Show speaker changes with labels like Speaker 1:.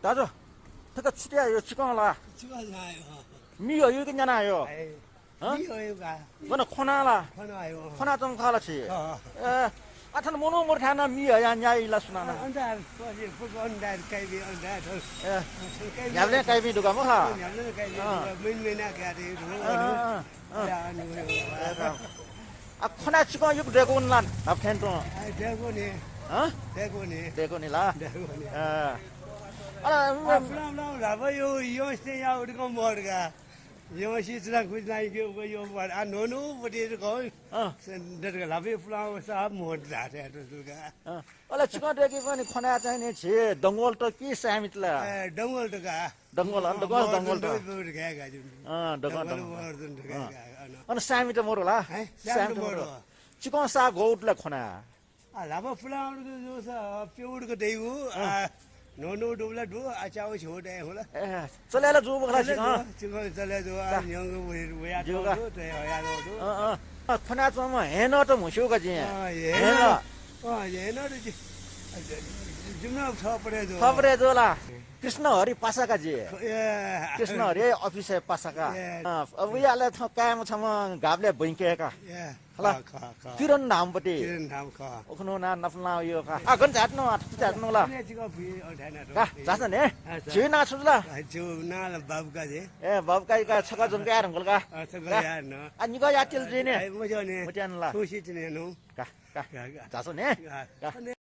Speaker 1: 나도 그거 추리야 지광라
Speaker 2: 찍어놔요.
Speaker 1: 미어 여기냐나요 어?
Speaker 2: 미어요가
Speaker 1: 뭐나 코나라
Speaker 2: 하나요.
Speaker 1: 코나 좀 가라치
Speaker 2: 어.
Speaker 1: 아탄 모노 못하나 미어야 냐일라 수나나
Speaker 2: 안다 거기 보고 온다 가이비 온다 저
Speaker 1: 야블레 까이비 누가 뭐하
Speaker 2: 냠는 가이비 민민아 가리
Speaker 1: 아 코나 지광 여기 대고난 앞텐도
Speaker 2: 아 대고니
Speaker 1: 어?
Speaker 2: 대고니
Speaker 1: 대고니라
Speaker 2: 대고니
Speaker 1: 아
Speaker 2: 플랑플랑 라바요 요스테야 우리가 뭐가 요시스랑 구나이게 우요 아 노노 버디고 내가 라베 플라워 사 못다 대도가
Speaker 1: 지광 대기관이 코나 다니 제 동월도 끼 사미틀라
Speaker 2: 동월도가
Speaker 1: 동월
Speaker 2: 동월도
Speaker 1: 어느 사미도 모르라
Speaker 2: 사미도 모르
Speaker 1: 지광 사 고울라 코나
Speaker 2: 아 라바 플라워도 조사 뼈우르가 되고 아 노노 돌라도 아차오 쇼데 홀라
Speaker 1: 설레라 주부가 지광
Speaker 2: 지금 잘해도 아 영어 왜야도 돼야도
Speaker 1: 코나 좀 에너도 못 쉬어가지
Speaker 2: 에너 에너도 지금 사버려도
Speaker 1: 파브레도라 Krishna Hari पासाकाजी
Speaker 2: 예
Speaker 1: Krishna Hari office पासाका अब याले थ काम छम गाबले बैंकेका
Speaker 2: 예
Speaker 1: हला किरण नामपति
Speaker 2: किरण नाम का
Speaker 1: ओखनो ना नफला यो का गन जाट्नु जाट्नु ला
Speaker 2: ने जिको भी ओठाना
Speaker 1: का जास ने छिना छुला
Speaker 2: जो नाल बाबका जे
Speaker 1: ए बाबका का छका जम का रंगल का
Speaker 2: छका या न
Speaker 1: अनि को यातिल जे ने
Speaker 2: मजो ने
Speaker 1: मटियान ला
Speaker 2: खुशी ने नु
Speaker 1: का जास ने